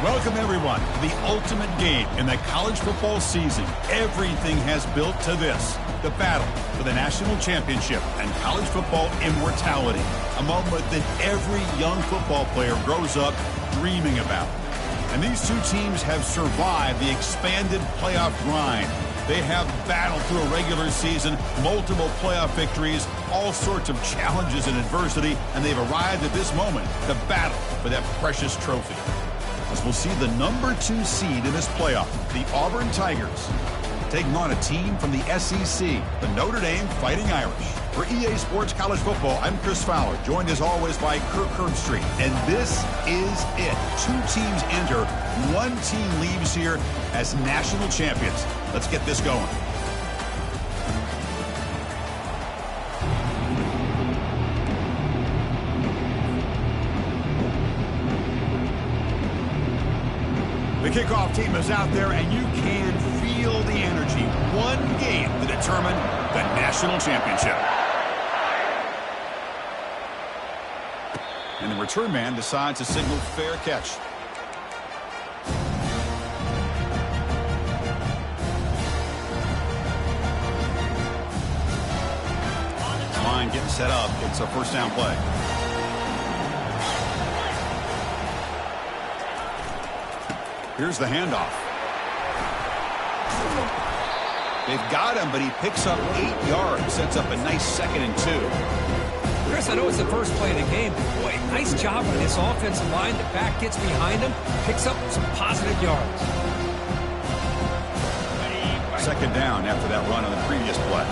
Welcome, everyone, to the ultimate game in the college football season. Everything has built to this, the battle for the national championship and college football immortality, a moment that every young football player grows up dreaming about. And these two teams have survived the expanded playoff grind. They have battled through a regular season, multiple playoff victories, all sorts of challenges and adversity, and they've arrived at this moment, the battle for that precious trophy. As we'll see the number 2 seed in this playoff, the Auburn Tigers, taking on a team from the SEC, the Notre Dame Fighting Irish. For EA Sports College Football, I'm Chris Fowler, joined as always by Kirk Herbstreit. And this is it. 2 teams enter, 1 team leaves here as national champions. Let's get this going. The kickoff team is out there, and you can feel the energy. One game to determine the national championship. And the return man decides to signal fair catch. Line getting set up. It's a first down play. Here's the handoff. They've got him, but he picks up 8 yards. Sets up a nice 2nd and 2. Chris, I know it's the first play of the game, but boy, nice job on this offensive line. The back gets behind him, picks up some positive yards. 2nd down after that run on the previous play.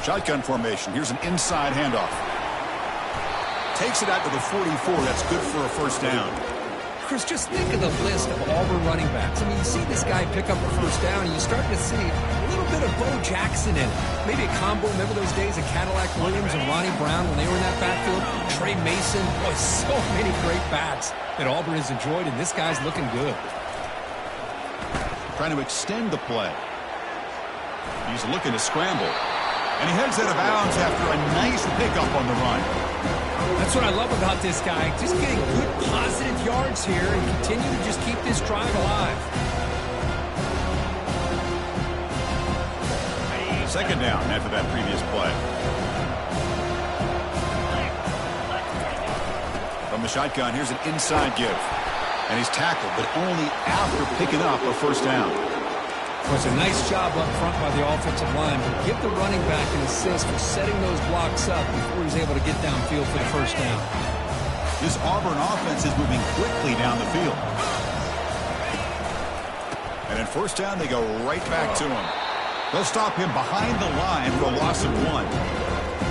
Shotgun formation. Here's an inside handoff. Takes it out to the 44. That's good for a first down. Chris, just think of the list of Auburn running backs. I mean, you see this guy pick up a first down, and you start to see a little bit of Bo Jackson in it. Maybe a combo. Remember those days of Cadillac Williams and Ronnie Brown when they were in that backfield? Trey Mason. Boy, so many great backs that Auburn has enjoyed, and this guy's looking good. Trying to extend the play. He's looking to scramble. And he heads out of bounds after a nice pickup on the run. That's what I love about this guy. Just getting good positive yards here and continue to just keep this drive alive. 2nd down after that previous play. From the shotgun, here's an inside give. And he's tackled, but only after picking up a first down. Well, it's a nice job up front by the offensive line, but give the running back an assist for setting those blocks up before he's able to get downfield for the first down. This Auburn offense is moving quickly down the field. And at first down, they go right back to him. They'll stop him behind the line for a loss of 1.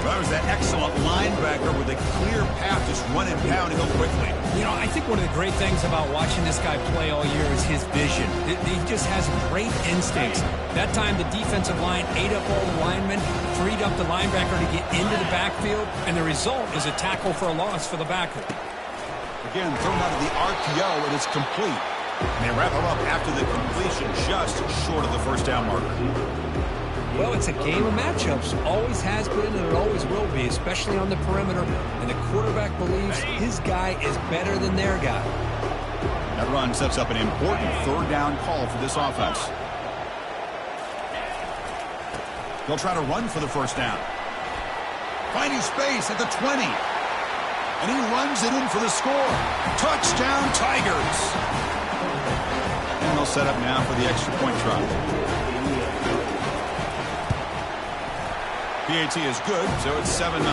That was that excellent linebacker with a clear path just running down and go quickly. You know, I think one of the great things about watching this guy play all year is his vision. He just has great instincts. That time, the defensive line ate up all the linemen, freed up the linebacker to get into the backfield, and the result is a tackle for a loss for the backer. Again, thrown out of the RPO, and it's complete. And they wrap him up after the completion, just short of the first down marker. Well, it's a game of matchups. Always has been, and it always will be, especially on the perimeter. And the quarterback believes his guy is better than their guy. That run sets up an important 3rd down call for this offense. They'll try to run for the first down. Finding space at the 20. And he runs it in for the score. Touchdown, Tigers. And they'll set up now for the extra point try. PAT is good, so it's 7-0.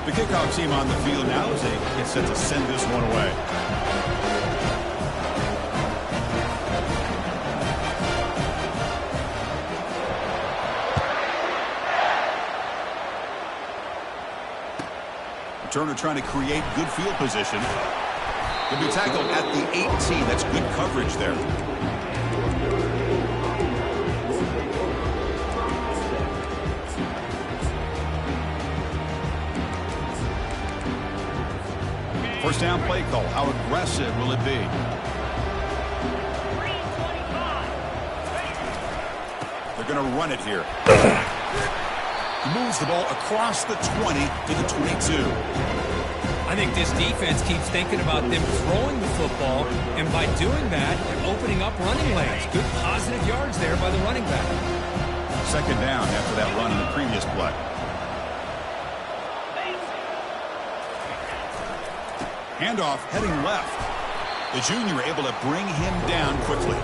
The kickoff team on the field now as they get set to send this one away. Turner trying to create good field position. He'll be tackled at the 18. That's good coverage there. First down play call. How aggressive will it be? They're going to run it here. He moves the ball across the 20 to the 22. I think this defense keeps thinking about them throwing the football, and by doing that, they're opening up running lanes. Good positive yards there by the running back. Second down after that run in the previous play. Handoff heading left. The junior able to bring him down quickly.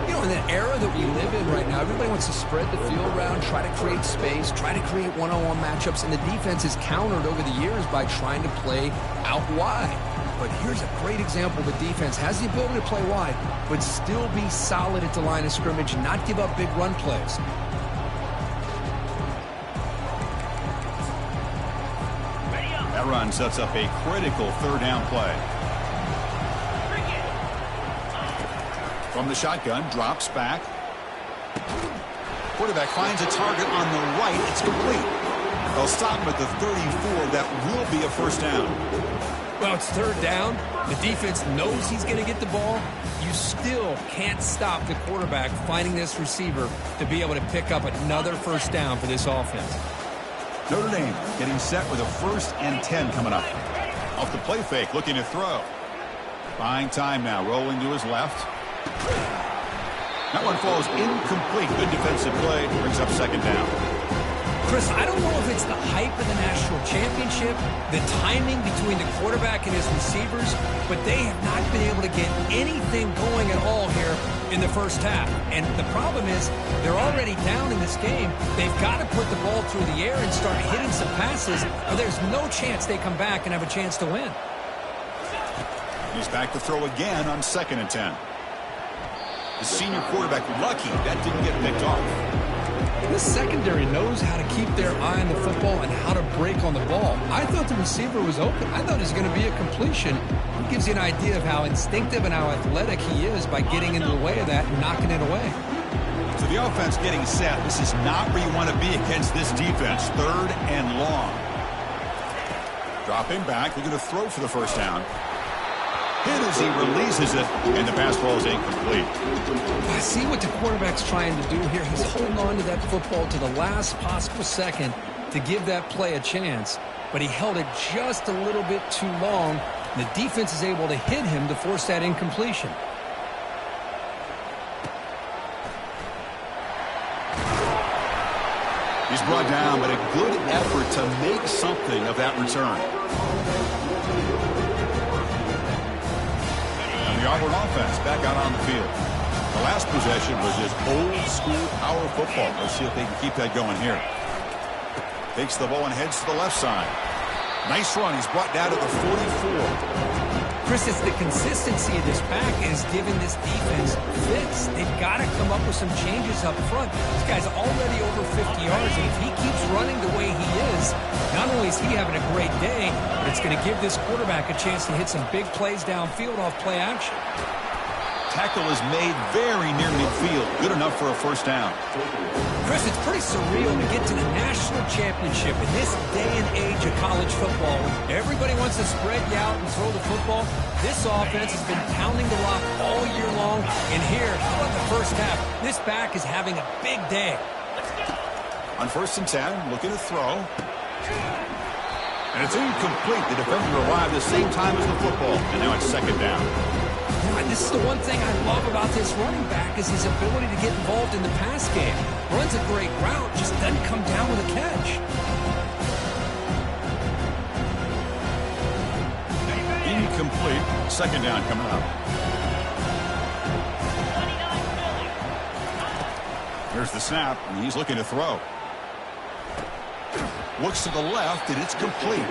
You know, in the era that we live in right now, everybody wants to spread the field around, try to create space, try to create one-on-one matchups, and the defense is countered over the years by trying to play out wide. But here's a great example. The defense has the ability to play wide, but still be solid at the line of scrimmage and not give up big run plays. That run sets up a critical third down play. From the shotgun, drops back. Quarterback finds a target on the right. It's complete. They'll stop him at the 34. That will be a first down. Well, it's third down. The defense knows he's going to get the ball. You still can't stop the quarterback finding this receiver to be able to pick up another first down for this offense. Notre Dame getting set with a 1st and 10 coming up. Off the play fake, looking to throw. Buying time now, rolling to his left. That one falls incomplete. Good defensive play. Brings up second down. Chris, I don't know if it's the hype of the national championship, the timing between the quarterback and his receivers, but they have not been able to get anything going at all here in the first half. And the problem is they're already down in this game. They've got to put the ball through the air and start hitting some passes, or there's no chance they come back and have a chance to win. He's back to throw again on 2nd and 10. The senior quarterback lucky that didn't get picked off. This secondary knows how to keep their eye on the football and how to break on the ball. I thought the receiver was open. I thought it was going to be a completion. It gives you an idea of how instinctive and how athletic he is by getting into the way of that and knocking it away. So the offense getting set. This is not where you want to be against this defense. 3rd and long. Dropping back. They're going to throw for the first down. Hit as he releases it, and the pass ball is incomplete. I see what the quarterback's trying to do here. He's holding on to that football to the last possible second to give that play a chance, but he held it just a little bit too long. The defense is able to hit him to force that incompletion. He's brought down, but a good effort to make something of that return. The Auburn offense back out on the field. The last possession was just old-school power football. Let's see if they can keep that going here. Takes the ball and heads to the left side. Nice run. He's brought down to the 44. Chris, it's the consistency of this pack is giving this defense fits. They've got to come up with some changes up front. This guy's already over 50 yards, and if he keeps running the way he is, not only is he having a great day, but it's going to give this quarterback a chance to hit some big plays downfield off play action. Tackle is made very near midfield. Good enough for a first down. Chris, it's pretty surreal to get to the national championship in this day and age of college football. Everybody wants to spread you out and throw the football. This offense has been pounding the rock all year long. And here, how about the first half? This back is having a big day. On 1st and 10, looking to throw. And it's incomplete. The defender arrived the same time as the football. And now it's second down. This is the one thing I love about this running back is his ability to get involved in the pass game. Runs a great route, just doesn't come down with a catch. Incomplete. Second down coming up. Here's the snap, and he's looking to throw. Looks to the left, and it's complete.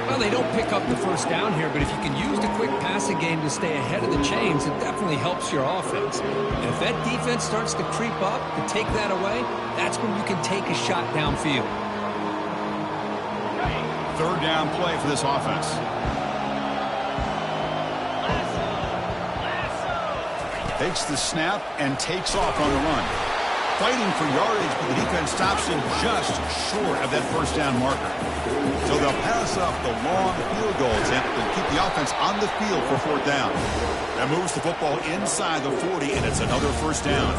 Well, they don't pick up the first down here, but if you can use the quick passing game to stay ahead of the chains, it definitely helps your offense. And if that defense starts to creep up and take that away, that's when you can take a shot downfield. 3rd down play for this offense. Takes the snap and takes off on the run. Fighting for yardage, but the defense stops him just short of that first down marker. So they'll pass up the long field goal attempt and keep the offense on the field for 4th down. That moves the football inside the 40, and it's another first down.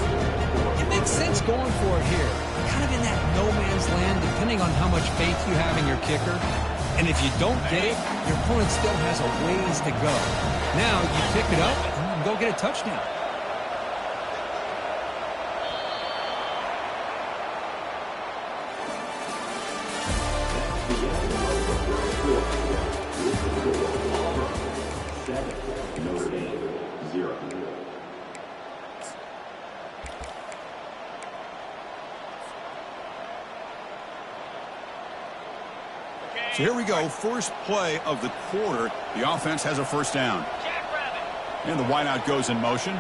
It makes can sense going for it here. Kind of in that no man's land, depending on how much faith you have in your kicker. And if you don't get it, your opponent still has a ways to go. Now you pick it up and go get a touchdown. So here we go, first play of the quarter. The offense has a first down. And the wideout goes in motion.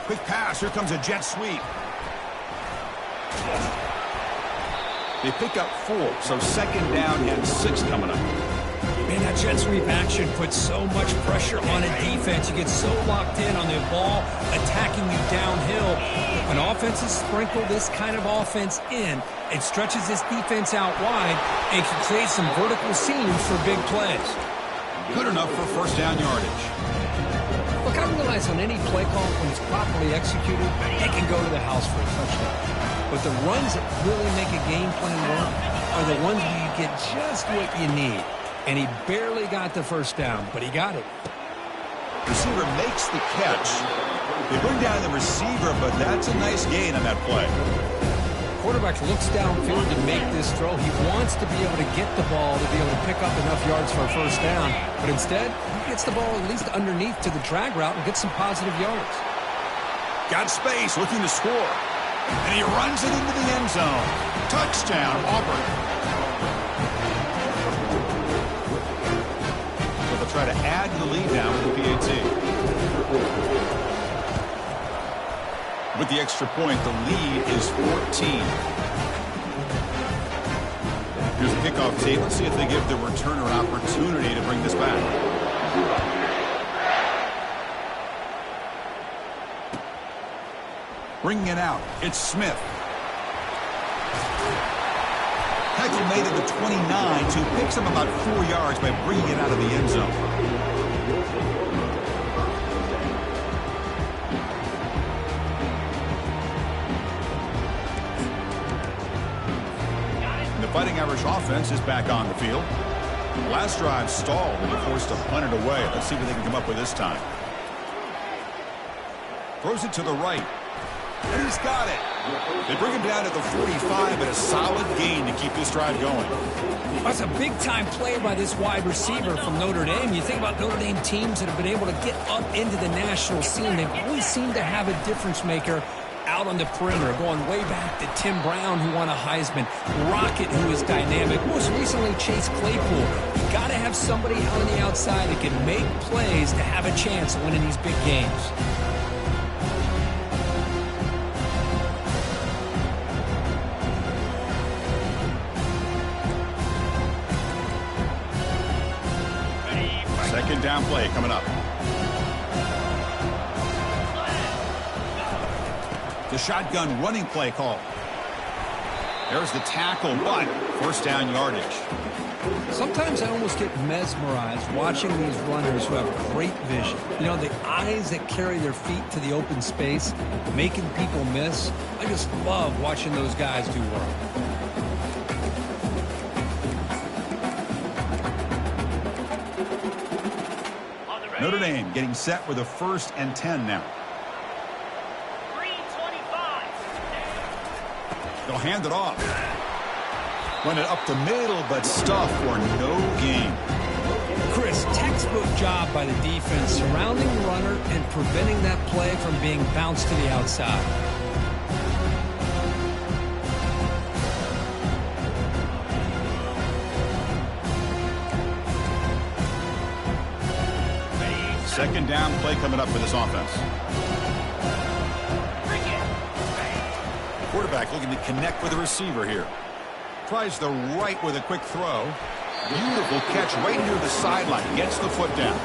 Quick pass, here comes a jet sweep. They pick up 4, so second down and 6 coming up. Man, that jet sweep action puts so much pressure on a defense. You get so locked in on the ball attacking you downhill. When offenses sprinkle this kind of offense in, it stretches this defense out wide and can create some vertical seams for big plays. Good enough for first down yardage. Look, I realize on any play call, when it's properly executed, it can go to the house for a touchdown. But the runs that really make a game plan work are the ones where you get just what you need. And he barely got the first down, but he got it. Receiver makes the catch. They bring down the receiver, but that's a nice gain on that play. Quarterback looks downfield to make this throw. He wants to be able to get the ball to be able to pick up enough yards for a first down. But instead, he gets the ball at least underneath to the drag route and gets some positive yards. Got space, looking to score. And he runs it into the end zone. Touchdown, Auburn. So they'll try to add to the lead now with the PAT. With the extra point, the lead is 14. Here's a kickoff tape. Let's see if they give the returner an opportunity to bring this back. Bringing it out, it's Smith. Tackle made at the 29, so he picks him about 4 yards by bringing it out of the end zone. Fighting Irish offense is back on the field. Last drive stalled and they're forced to punt it away. Let's see what they can come up with this time. Throws it to the right. And he's got it. They bring him down at the 45 and a solid gain to keep this drive going. That's a big-time play by this wide receiver from Notre Dame. You think about Notre Dame teams that have been able to get up into the national scene. They always seem to have a difference maker out on the perimeter, going way back to Tim Brown, who won a Heisman, Rocket, who is dynamic, most recently Chase Claypool. You got to have somebody out on the outside that can make plays to have a chance of winning these big games. Second down play coming up. The shotgun running play call. There's the tackle, but first down yardage. Sometimes I almost get mesmerized watching these runners who have great vision. You know, the eyes that carry their feet to the open space, making people miss. I just love watching those guys do work. Notre Dame getting set with a 1st and 10 now. They'll hand it off. Run it up the middle, but stuff for no gain. Chris, textbook job by the defense surrounding the runner and preventing that play from being bounced to the outside. Second down play coming up for this offense. Quarterback looking to connect with the receiver here. Tries the right with a quick throw. Beautiful catch right near the sideline. Gets the foot down.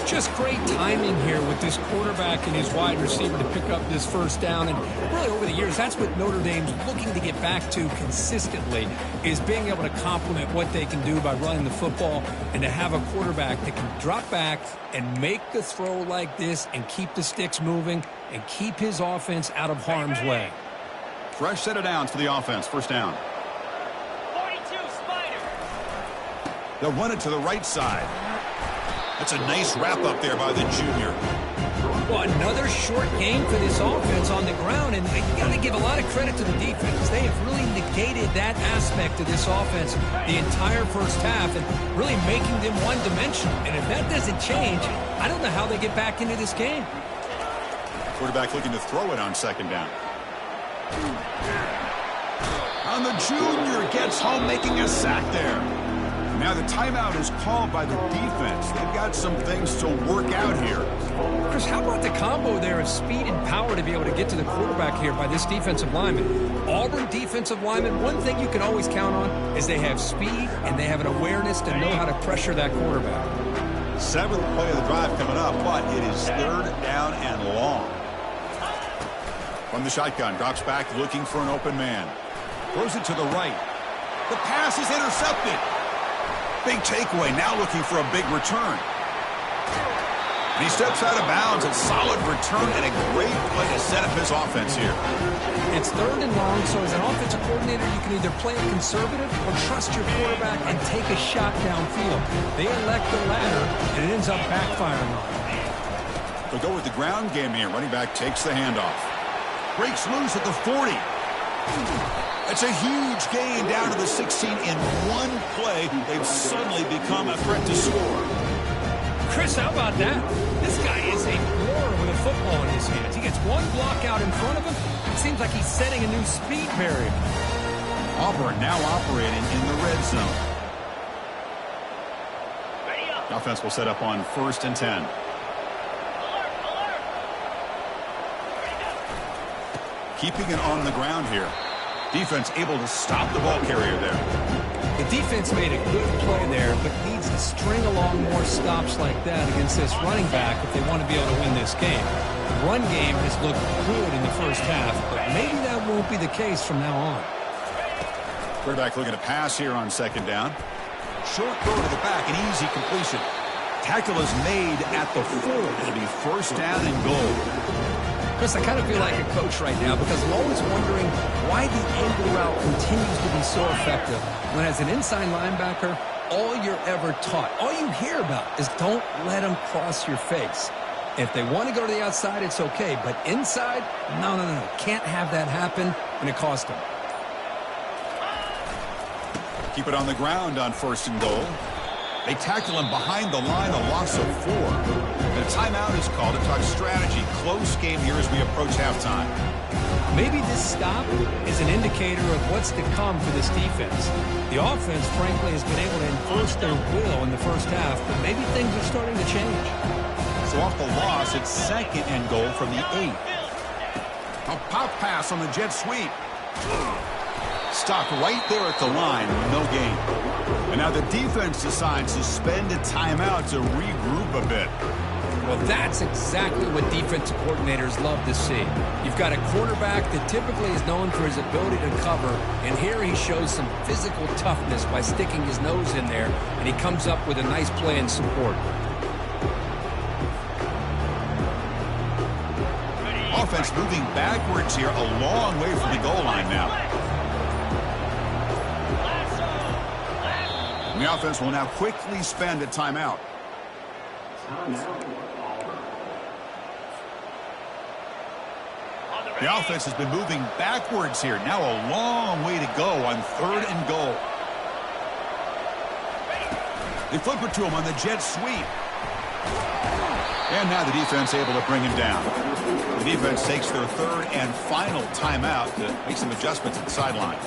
Just great timing here with this quarterback and his wide receiver to pick up this first down. And really over the years, that's what Notre Dame's looking to get back to consistently, is being able to complement what they can do by running the football and to have a quarterback that can drop back and make the throw like this and keep the sticks moving and keep his offense out of harm's way. Fresh set of downs for the offense. First down. 42, Spider. They'll run it to the right side. That's a nice wrap up there by the junior. Well, another short game for this offense on the ground, and you got to give a lot of credit to the defense. They have really negated that aspect of this offense the entire first half and really making them one-dimensional. And if that doesn't change, I don't know how they get back into this game. Quarterback looking to throw it on second down. And the junior gets home, making a sack there. Now the timeout is called by the defense. They've got some things to work out here. Chris, how about the combo there of speed and power to be able to get to the quarterback here by this defensive lineman? Auburn defensive lineman, one thing you can always count on is they have speed and they have an awareness to know how to pressure that quarterback. Seventh play of the drive coming up, but it is third down and long. From the shotgun, drops back looking for an open man. Throws it to the right. The pass is intercepted. Big takeaway, now looking for a big return. And he steps out of bounds. A solid return and a great play to set up his offense here. It's third and long, so as an offensive coordinator, you can either play it conservative or trust your quarterback and take a shot downfield. They elect the latter, and it ends up backfiring on them. They'll go with the ground game here. Running back takes the handoff. Breaks loose at the 40. That's a huge gain down to the 16 in one play. They've suddenly become a threat to score. Chris, how about that? This guy is a roarer with a football in his hands. He gets one block out in front of him. It seems like he's setting a new speed barrier. Auburn now operating in the red zone. The offense will set up on 1st and 10. Keeping it on the ground here. Defense able to stop the ball carrier there. The defense made a good play there, but needs to string along more stops like that against this running back if they want to be able to win this game. The run game has looked good in the first half, but maybe that won't be the case from now on. Quarterback looking to pass here on second down. Short throw to the back, an easy completion. Tackle is made at the 4. It'll be first down and goal. Chris, I kind of feel like a coach right now because I'm always wondering why the angle route continues to be so effective. When as an inside linebacker, all you're ever taught, all you hear about is don't let them cross your face. If they want to go to the outside, it's okay. But inside, no. Can't have that happen, and it cost them. Keep it on the ground on 1st and goal. They tackle him behind the line, a loss of 4. And a timeout is called to talk strategy. Close game here as we approach halftime. Maybe this stop is an indicator of what's to come for this defense. The offense, frankly, has been able to enforce their will in the first half, but maybe things are starting to change. So off the loss, it's 2nd and goal from the 8. A pop pass on the jet sweep. Stopped right there at the line, no gain. And now the defense decides to spend a timeout to regroup a bit. Well, that's exactly what defensive coordinators love to see. You've got a quarterback that typically is known for his ability to cover, and here he shows some physical toughness by sticking his nose in there, and he comes up with a nice play in support. Offense moving backwards here, a long way from the goal line now. And the offense will now quickly spend a timeout. The offense has been moving backwards here. Now a long way to go on 3rd and goal. They flip it to him on the jet sweep. And now the defense able to bring him down. The defense takes their 3rd and final timeout to make some adjustments at the sideline.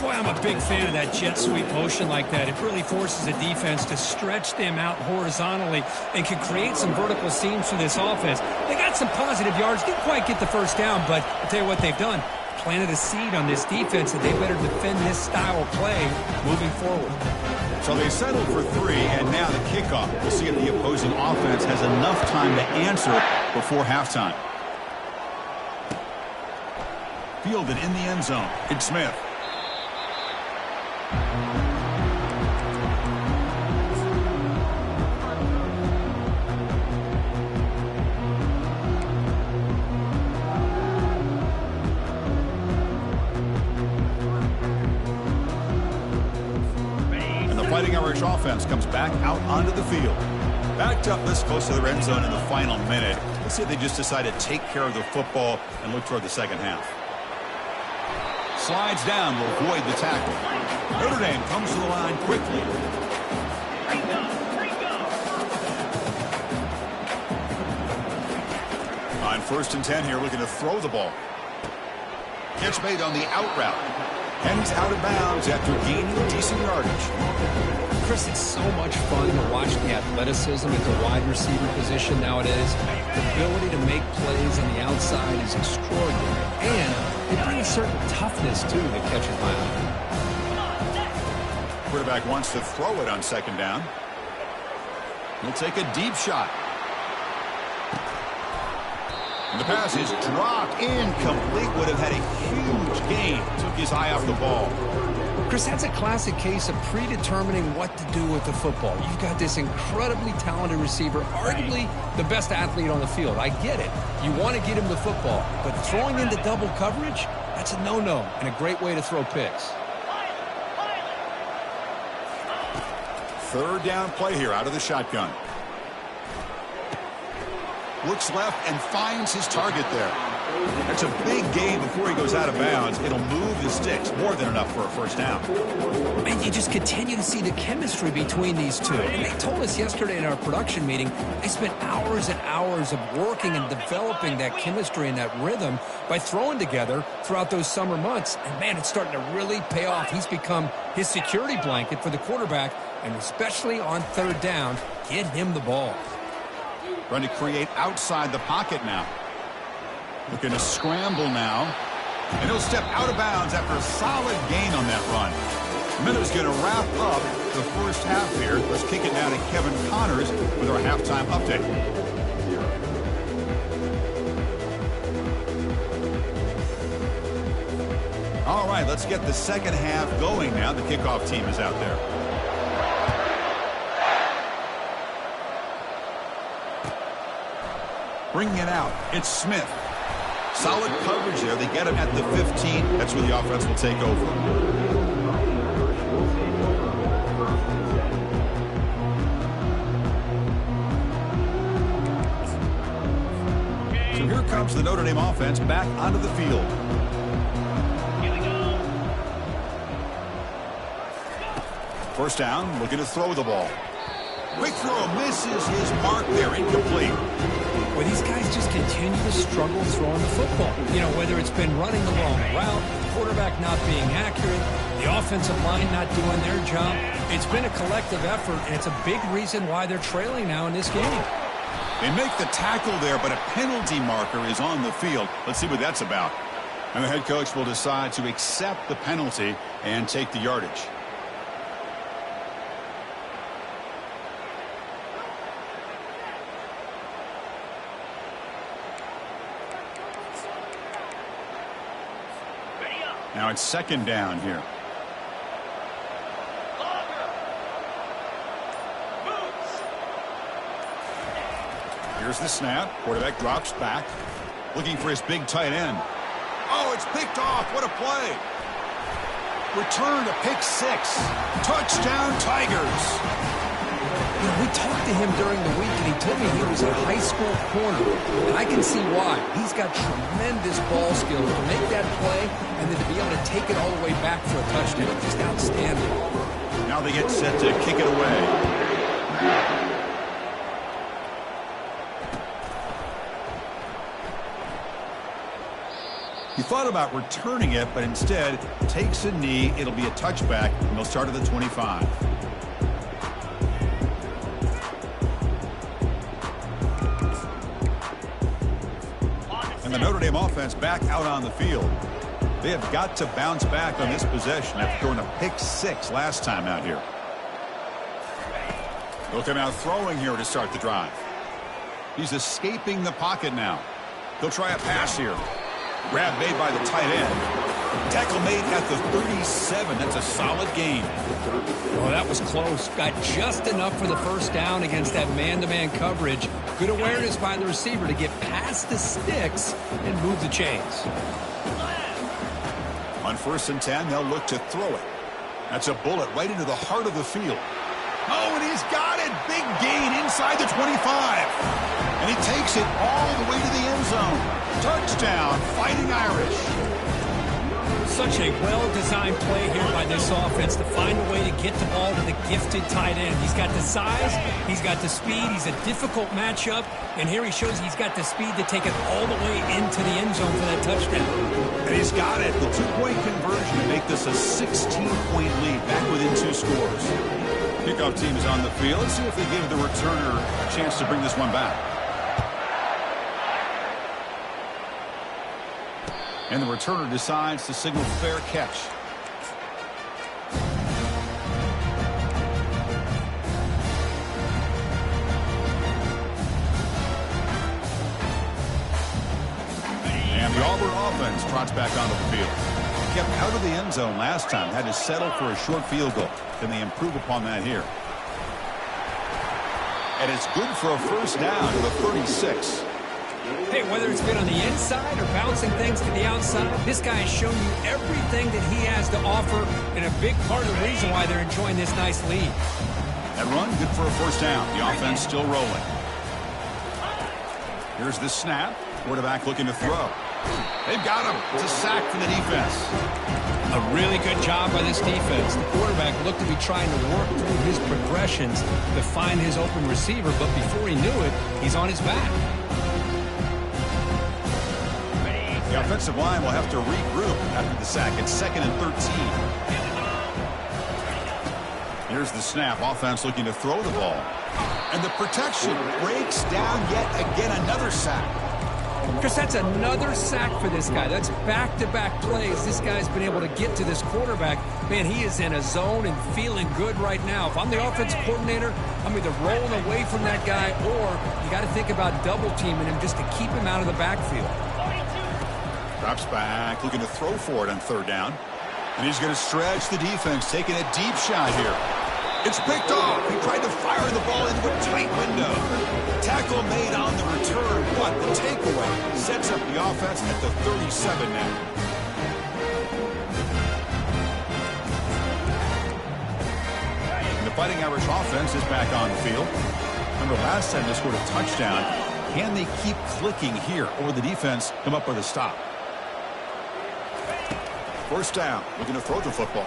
Boy, I'm a big fan of that jet sweep motion like that. It really forces a defense to stretch them out horizontally and can create some vertical seams for this offense. They got some positive yards. Didn't quite get the first down, but I'll tell you what they've done. Planted a seed on this defense that they better defend this style of play moving forward. So they settled for 3, and now the kickoff. We'll see if the opposing offense has enough time to answer before halftime. Fielded in the end zone. It's Smith. Fighting Irish offense comes back out onto the field. Backed up this close to the red zone in the final minute. Let's see if they just decide to take care of the football and look toward the second half. Slides down, will avoid the tackle. Notre Dame comes to the line quickly. On 1st and 10 here, looking to throw the ball. Catch made on the out route. And he's out of bounds after gaining decent yardage. Chris, it's so much fun to watch the athleticism at the wide receiver position nowadays. The ability to make plays on the outside is extraordinary. And they bring a certain toughness, too, that catches my eye. Quarterback wants to throw it on 2nd down. He'll take a deep shot. And the pass is dropped, incomplete. Would have had a huge gain. Took his eye off the ball. Chris, that's a classic case of predetermining what to do with the football. You've got this incredibly talented receiver, arguably the best athlete on the field. I get it. You want to get him the football. But throwing into double coverage, that's a no-no and a great way to throw picks. 3rd down play here out of the shotgun. Looks left and finds his target there. That's a big gain before he goes out of bounds. It'll move the sticks. More than enough for a 1st down. And you just continue to see the chemistry between these two. And they told us yesterday in our production meeting, they spent hours and hours of working and developing that chemistry and that rhythm by throwing together throughout those summer months. And, man, it's starting to really pay off. He's become his security blanket for the quarterback, and especially on 3rd down, get him the ball. Trying to create outside the pocket now. Looking to scramble now. And he'll step out of bounds after a solid gain on that run. Minnows going to wrap up the 1st half here. Let's kick it down to Kevin Connors with our halftime update. All right, let's get the second half going now. The kickoff team is out there. Bringing it out, it's Smith. Solid coverage there. They get him at the 15. That's where the offense will take over. So here comes the Notre Dame offense back onto the field. Here we go. 1st down, looking to throw the ball. Quick throw, misses his mark there, incomplete. Well, these guys just continue to struggle throwing the football. You know, whether it's been running the wrong route, the quarterback not being accurate, the offensive line not doing their job. It's been a collective effort, and it's a big reason why they're trailing now in this game. They make the tackle there, but a penalty marker is on the field. Let's see what that's about. And the head coach will decide to accept the penalty and take the yardage. Now it's 2nd down here. Here's the snap. Quarterback drops back. Looking for his big tight end. Oh, it's picked off. What a play. Return to pick 6. Touchdown Tigers. You know, we talked to him during the week, and he told me he was a high school corner. And I can see why. He's got tremendous ball skills to make that play and then to be able to take it all the way back for a touchdown. Just outstanding. Now they get set to kick it away. He thought about returning it, but instead takes a knee. It'll be a touchback, and they'll start at the 25. The Notre Dame offense back out on the field. They have got to bounce back on this possession after throwing a pick 6 last time out here. They'll come out throwing here to start the drive. He's escaping the pocket now. He'll try a pass here. Grab made by the tight end. Tackle made at the 37. That's a solid gain. Oh, that was close. Got just enough for the first down against that man-to-man coverage. Good awareness by the receiver to get past the sticks and move the chains. On 1st and 10, they'll look to throw it. That's a bullet right into the heart of the field. Oh, and he's got it. Big gain inside the 25. And he takes it all the way to the end zone. Touchdown, Fighting Irish. Such a well-designed play here by this offense to find a way to get the ball to the gifted tight end. He's got the size, he's got the speed, he's a difficult matchup, and here he shows he's got the speed to take it all the way into the end zone for that touchdown. And he's got it. The 2-point conversion to make this a 16-point lead, back within 2 scores. Kickoff team is on the field. Let's see if they give the returner a chance to bring this one back. And the returner decides to signal fair catch. And the Auburn offense trots back onto the field. Kept out of the end zone last time. Had to settle for a short field goal. Can they improve upon that here? And it's good for a first down to the 36. Hey, whether it's been on the inside or bouncing things to the outside, this guy has shown you everything that he has to offer, and a big part of the reason why they're enjoying this nice lead. That run, good for a first down. The offense still rolling. Here's the snap. Quarterback looking to throw. They've got him. It's a sack from the defense. A really good job by this defense. The quarterback looked to be trying to work through his progressions to find his open receiver, but before he knew it, he's on his back. The offensive line will have to regroup after the sack. It's 2nd and 13. Here's the snap. Offense looking to throw the ball. And the protection breaks down yet again. Another sack. Chris, that's another sack for this guy. That's back-to-back plays. This guy's been able to get to this quarterback. Man, he is in a zone and feeling good right now. If I'm the offensive coordinator, I'm either rolling away from that guy or you got to think about double-teaming him just to keep him out of the backfield. Drops back, looking to throw for it on 3rd down. And he's going to stretch the defense, taking a deep shot here. It's picked off. He tried to fire the ball into a tight window. Tackle made on the return, but the takeaway sets up the offense at the 37 now. And the Fighting Irish offense is back on the field. Remember last time they scored a touchdown. Can they keep clicking here, or will the defense come up with a stop? First down, looking to throw the football.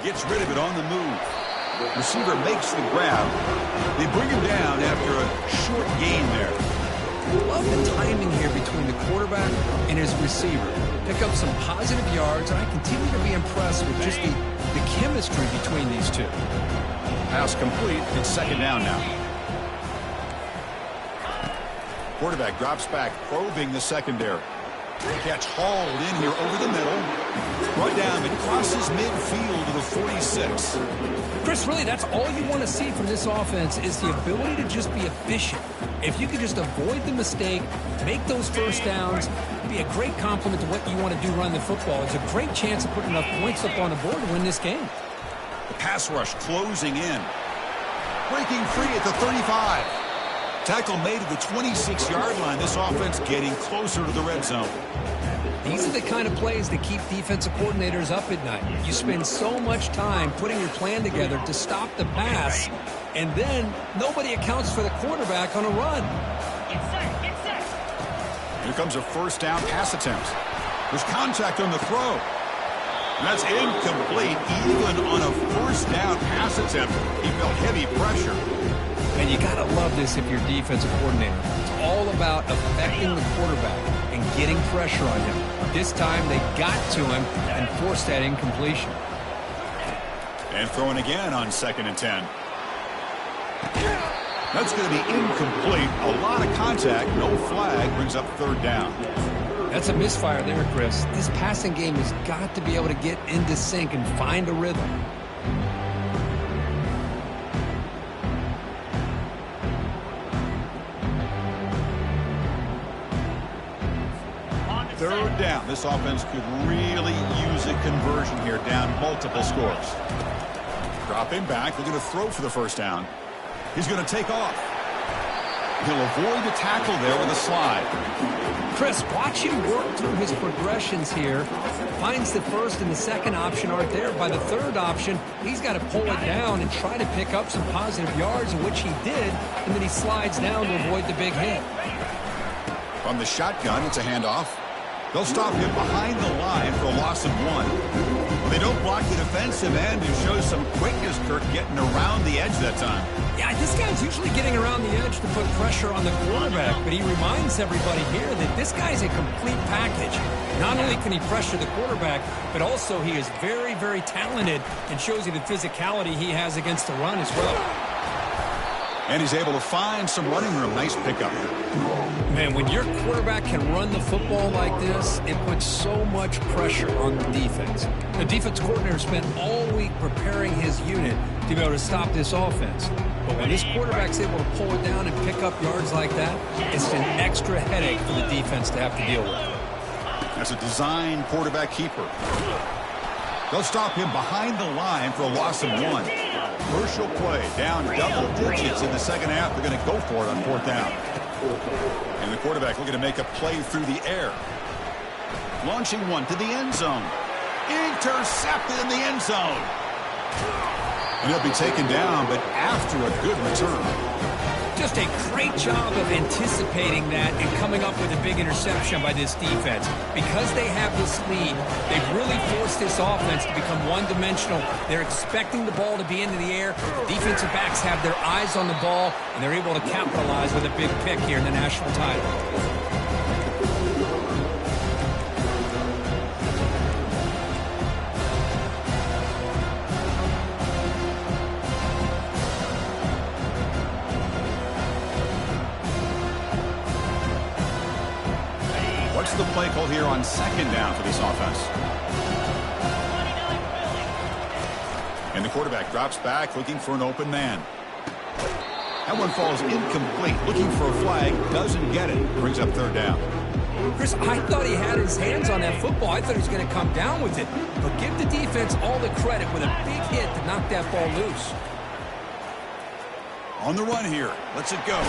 Gets rid of it on the move. Receiver makes the grab. They bring him down after a short gain there. Love the timing here between the quarterback and his receiver. Pick up some positive yards, and I continue to be impressed with just the chemistry between these two. Pass complete. It's 2nd down now. Quarterback drops back, probing the secondary. Catch hauled in here over the middle. Brought down, it crosses midfield to the 46. Chris, really, that's all you want to see from this offense is the ability to just be efficient. If you could just avoid the mistake, make those first downs, it'd be a great compliment to what you want to do running the football. It's a great chance of putting enough points up on the board to win this game. The pass rush closing in. Breaking free at the 35. Tackle made at the 26-yard line. This offense getting closer to the red zone. These are the kind of plays that keep defensive coordinators up at night. You spend so much time putting your plan together to stop the pass, and then nobody accounts for the quarterback on a run. Here comes a first down pass attempt. There's contact on the throw. And that's incomplete. Even on a first down pass attempt, he felt heavy pressure. And you got to love this if you're defensive coordinator. It's all about affecting the quarterback and getting pressure on him. This time they got to him and forced that incompletion. And throwing again on 2nd and 10. That's going to be incomplete. A lot of contact. No flag. Brings up 3rd down. That's a misfire there, Chris. This passing game has got to be able to get into sync and find a rhythm. third down. This offense could really use a conversion here, down multiple scores. Dropping back, they're going to throw for the first down. He's going to take off. He'll avoid the tackle there with a slide. Chris, watch him work through his progressions here. Finds the first and the second option aren't there. By the third option, he's got to pull it down and try to pick up some positive yards, which he did, and then he slides down to avoid the big hit. From the shotgun, it's a handoff. They'll stop him behind the line for a loss of 1. Well, they don't block the defensive end and show some quickness, Kirk, getting around the edge that time. Yeah, this guy's usually getting around the edge to put pressure on the quarterback, but he reminds everybody here that this guy's a complete package. Not only can he pressure the quarterback, but also he is very, very talented and shows you the physicality he has against the run as well. And he's able to find some running room. Nice pickup. Man, when your quarterback can run the football like this, it puts so much pressure on the defense. The defense coordinator spent all week preparing his unit to be able to stop this offense. But when this quarterback's able to pull it down and pick up yards like that, it's an extra headache for the defense to have to deal with. That's a design quarterback keeper. They'll stop him behind the line for a loss of 1. Crucial play, down double digits in the second half. They're going to go for it on fourth down. And the quarterback looking to make a play through the air. Launching one to the end zone. Intercepted in the end zone. And he'll be taken down, but after a good return. Just a great job of anticipating that and coming up with a big interception by this defense. Because they have this lead, they've really forced this offense to become one-dimensional. They're expecting the ball to be into the air. Defensive backs have their eyes on the ball, and they're able to capitalize with a big pick here in the national title. What's the play call here on second down for this offense? And the quarterback drops back, looking for an open man. That one falls incomplete. Looking for a flag, doesn't get it. Brings up third down. Chris, I thought he had his hands on that football. I thought he was going to come down with it. But give the defense all the credit with a big hit to knock that ball loose. On the run here. Lets it go.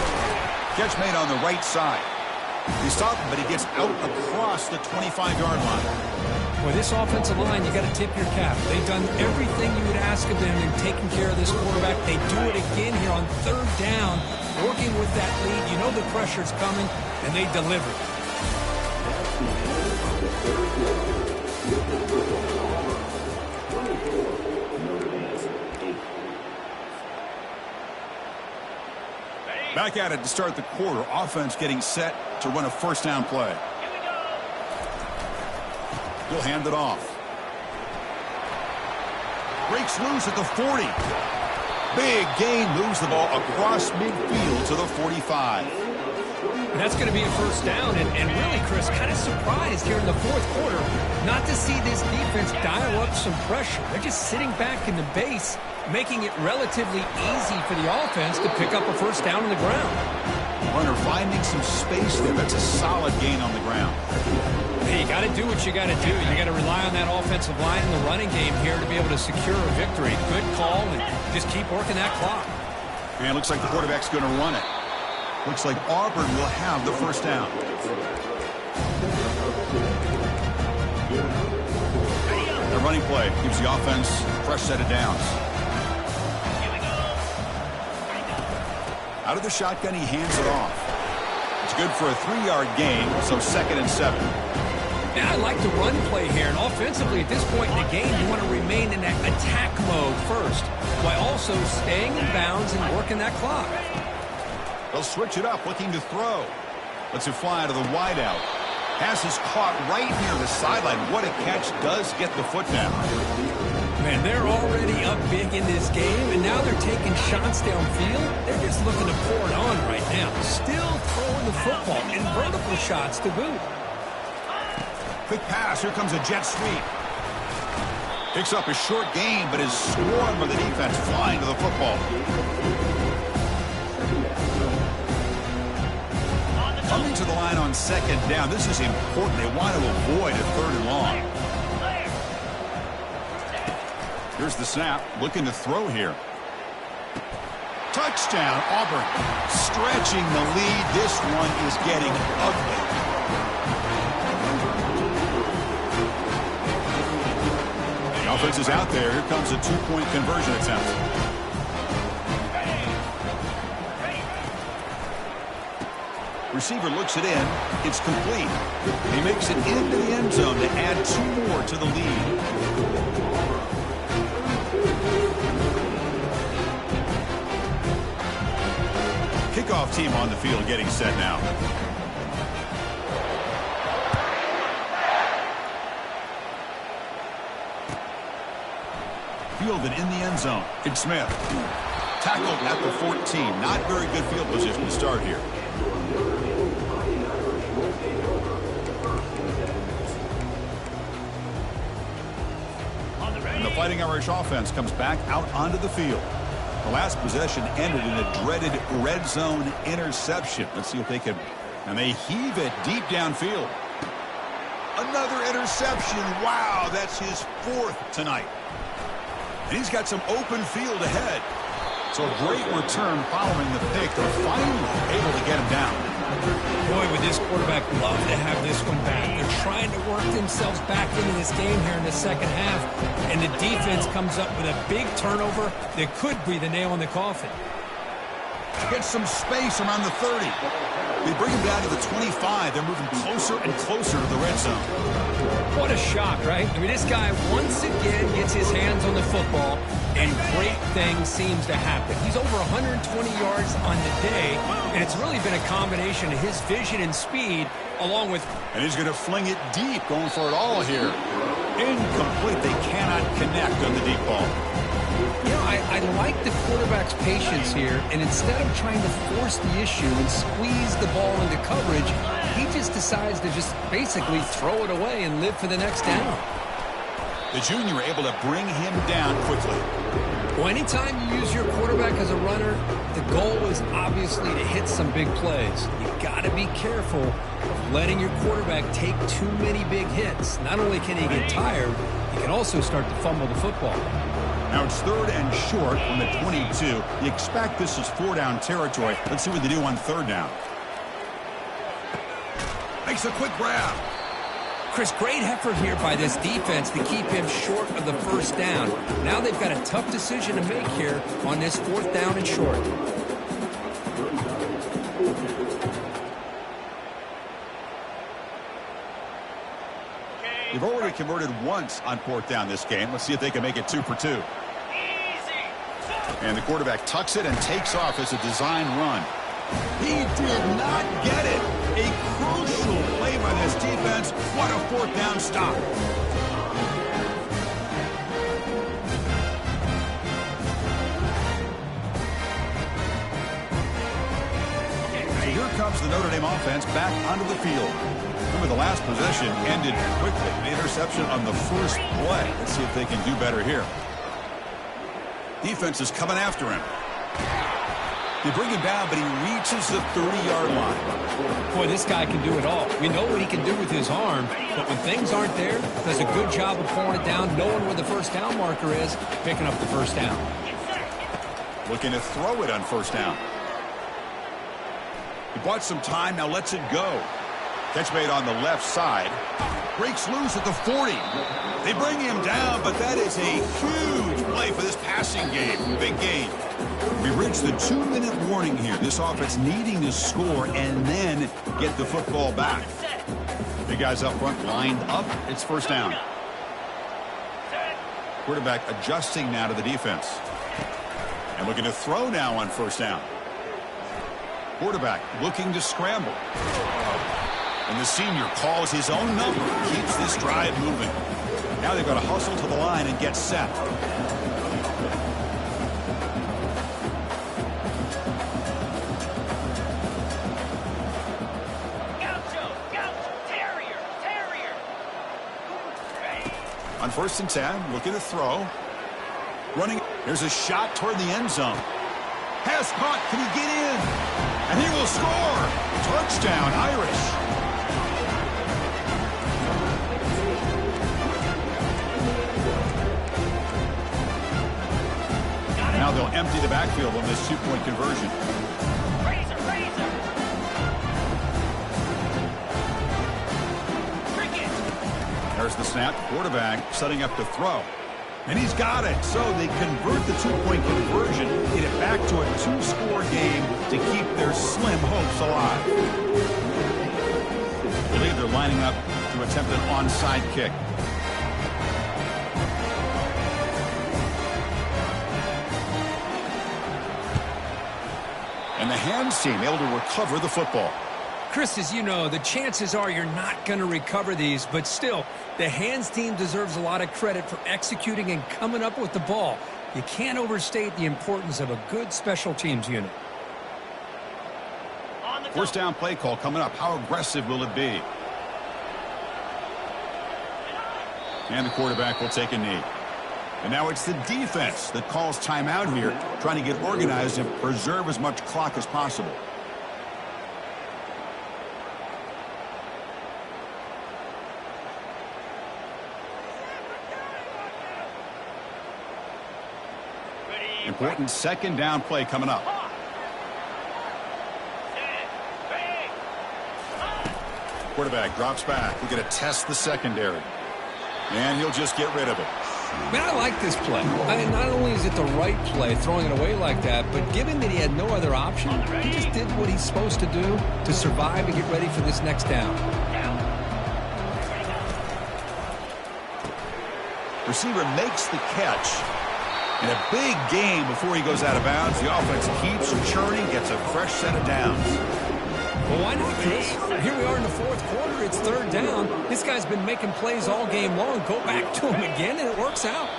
Catch made on the right side. He stopped him, but he gets out across the 25-yard line. Boy, this offensive line, you got to tip your cap. They've done everything you would ask of them in taking care of this quarterback. They do it again here on third down, working with that lead. You know the pressure's coming, and they deliver. Back at it to start the quarter. Offense getting set to run a first down play. He'll hand it off. Breaks loose at the 40. Big gain, moves the ball across midfield to the 45. And that's going to be a first down. And really, Chris, kind of surprised here in the fourth quarter not to see this defense dial up some pressure. They're just sitting back in the base, making it relatively easy for the offense to pick up a first down on the ground. Runner finding some space there. That's a solid gain on the ground. Hey, you got to do what you got to do. You got to rely on that offensive line in the running game here to be able to secure a victory. Good call, and just keep working that clock. And it looks like the quarterback's going to run it. Looks like Auburn will have the first down. The running play gives the offense a fresh set of downs. Out of the shotgun, he hands it off. It's good for a 3-yard gain, so 2nd and 7. Yeah, I like the run play here. And offensively, at this point in the game, you want to remain in that attack mode first, while also staying in bounds and working that clock. They'll switch it up, looking to throw. Lets it fly to the wideout. Pass is caught right near the sideline. What a catch, does get the foot down. Man, they're already up big in this game, and now they're taking shots downfield. They're just looking to pour it on right now. Still throwing the football, and vertical shots to boot. Quick pass, here comes a jet sweep. Picks up a short gain, but is swarmed by the defense, flying to the football. Coming to the line on on second down. This is important. They want to avoid a third and long. Here's the snap. Looking to throw here. Touchdown, Auburn. Stretching the lead. This one is getting ugly. The offense is out there. Here comes a two-point conversion attempt. Receiver looks it in. It's complete. He makes it into the end zone to add 2 more to the lead. Kickoff team on the field getting set now. Fielded in the end zone. It's Smith. Tackled at the 14. Not very good field position to start here. And the Fighting Irish offense comes back out onto the field. The last possession ended in a dreaded red zone interception. Let's see if they can. And they heave it deep downfield. Another interception. Wow, that's his 4th tonight. And he's got some open field ahead. So a great return following the pick. They're finally able to get him down. Boy, would this quarterback love to have this one back. They're trying to work themselves back into this game here in the second half. And the defense comes up with a big turnover that could be the nail in the coffin. Get some space around the 30. They bring him down to the 25. They're moving closer and closer to the red zone. What a shock, right? I mean, this guy once again gets his hands on the football, and great things seems to happen. He's over 120 yards on the day, and it's really been a combination of his vision and speed, along with... And he's going to fling it deep, going for it all here. Incomplete. They cannot connect on the deep ball. You know, I like the quarterback's patience here, and instead of trying to force the issue and squeeze the ball into coverage, he just decides to just basically throw it away and live for the next down. The junior able to bring him down quickly. Well, anytime you use your quarterback as a runner, the goal is obviously to hit some big plays. You've got to be careful of letting your quarterback take too many big hits. Not only can he get tired, he can also start to fumble the football. Now it's 3rd and short from the 22. You expect this is 4-down territory. Let's see what they do on 3rd down. Makes a quick grab. Chris, great effort here by this defense to keep him short of the 1st down. Now they've got a tough decision to make here on this 4th down and short. They've already converted once on 4th down this game. Let's see if they can make it 2 for 2. And the quarterback tucks it and takes off as a design run. He did not get it. A crucial play by this defense. What a 4th down stop. So here comes the Notre Dame offense back onto the field. Remember, the last possession ended quickly. An interception on the first play. Let's see if they can do better here. Defense is coming after him. They bring him down, but he reaches the 30-yard line. Boy, this guy can do it all. We know what he can do with his arm, but when things aren't there, does a good job of pulling it down, knowing where the 1st down marker is, picking up the 1st down. Looking to throw it on 1st down. He bought some time, now lets it go. Catch made on the left side. Breaks loose at the 40. They bring him down, but that is a huge play for this passing game. Big gain. We reached the 2-minute warning here. This offense needing to score and then get the football back. Big guys up front lined up. It's 1st down. Quarterback adjusting now to the defense. And looking to throw now on 1st down. Quarterback looking to scramble. And the senior calls his own number, keeps this drive moving. Now they've got to hustle to the line and get set. On 1st and 10, looking to throw. Running. There's a shot toward the end zone. Pass caught. Can he get in? And he will score. Touchdown, Irish. He'll empty the backfield on this two-point conversion. Razor. There's the snap. Quarterback setting up to throw. And he's got it. So they convert the two-point conversion, get it back to a two-score game to keep their slim hopes alive. I believe they're lining up to attempt an onside kick. And the hands team able to recover the football. Chris, as you know, the chances are you're not going to recover these, but still, the hands team deserves a lot of credit for executing and coming up with the ball. You can't overstate the importance of a good special teams unit. First down play call coming up. How aggressive will it be? And the quarterback will take a knee. And now it's the defense that calls timeout here, trying to get organized and preserve as much clock as possible. Important second down play coming up. Quarterback drops back. We're going to test the secondary. And he'll just get rid of it. Man, I like this play. Not only is it the right play, throwing it away like that, but given that he had no other option, he just did what he's supposed to do to survive and get ready for this next down. Receiver makes the catch. In a big game before he goes out of bounds, the offense keeps churning, gets a fresh set of downs. Well, why not, Chris? Here we are in the fourth quarter. It's third down. This guy's been making plays all game long. Go back to him again, and it works out.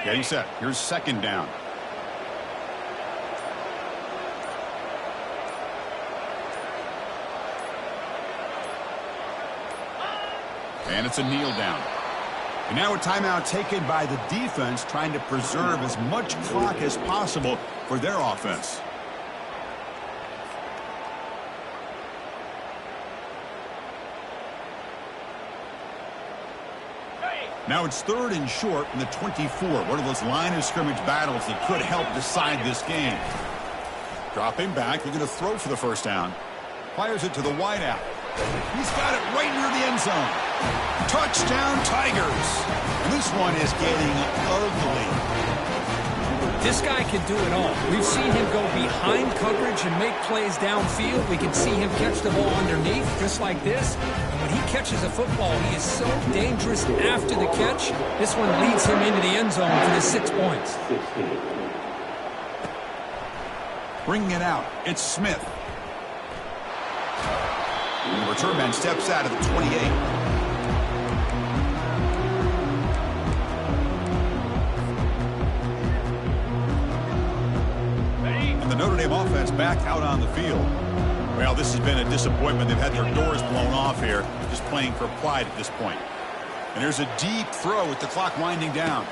Getting set. Here's second down. And it's a kneel down. And now a timeout taken by the defense, trying to preserve as much clock as possible for their offense. Now it's third and short in the 24. One of those line of scrimmage battles that could help decide this game. Dropping back, looking to throw for the first down. Fires it to the wideout. He's got it right near the end zone. Touchdown, Tigers. And this one is getting ugly. This guy can do it all. We've seen him go behind coverage and make plays downfield. We can see him catch the ball underneath, just like this. And when he catches a football, he is so dangerous after the catch. This one leads him into the end zone for the 6 points. Bringing it out, it's Smith. And the return man steps out of the 28. And the Notre Dame offense back out on the field. Well, this has been a disappointment. They've had their doors blown off here, just playing for pride at this point. And there's a deep throw with the clock winding down.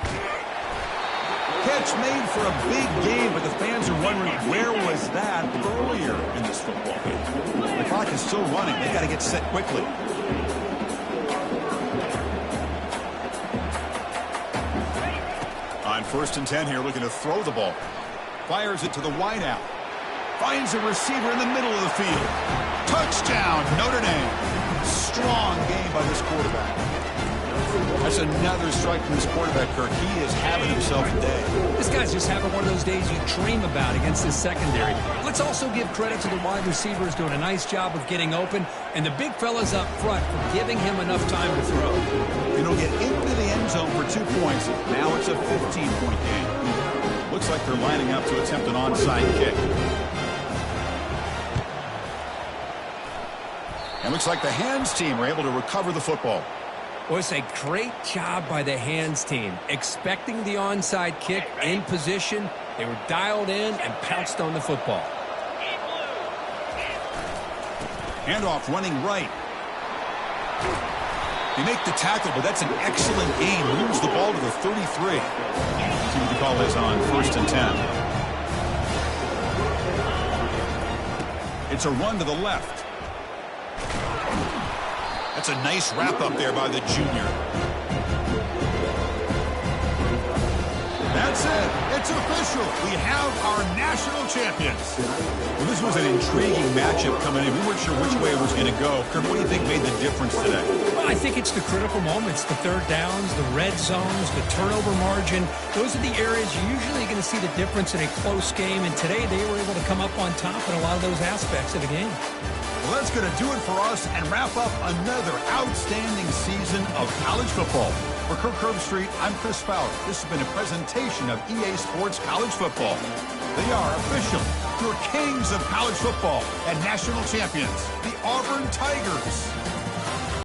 Catch made for a big game, but the fans are wondering, where was that earlier in this football game? The clock is still running. They got to get set quickly. On 1st and 10 here, looking to throw the ball. Fires it to the wideout. Finds a receiver in the middle of the field. Touchdown, Notre Dame. Strong game by this quarterback. That's another strike from this quarterback, Kirk. He is having himself a day. This guy's just having one of those days you dream about against his secondary. Let's also give credit to the wide receivers doing a nice job of getting open, and the big fellas up front for giving him enough time to throw. It'll get into the end zone for 2 points. Now it's a 15-point game. Looks like they're lining up to attempt an onside kick. And looks like the hands team are able to recover the football. Well, it's a great job by the hands team. Expecting the onside kick, in position, they were dialed in and pounced on the football. Handoff running right. They make the tackle, but that's an excellent gain. Moves the ball to the 33. See what the call is on 1st and 10. It's a run to the left. That's a nice wrap-up there by the junior. That's it. It's official. We have our national champions. Well, this was an intriguing matchup coming in. We weren't sure which way it was going to go. Kirk, what do you think made the difference today? Well, I think it's the critical moments, the third downs, the red zones, the turnover margin. Those are the areas you're usually going to see the difference in a close game. And today they were able to come up on top in a lot of those aspects of the game. Well, that's going to do it for us and wrap up another outstanding season of college football. For Kirk Herbstreit, I'm Chris Fowler. This has been a presentation of EA Sports College Football. They are official, your kings of college football and national champions, the Auburn Tigers.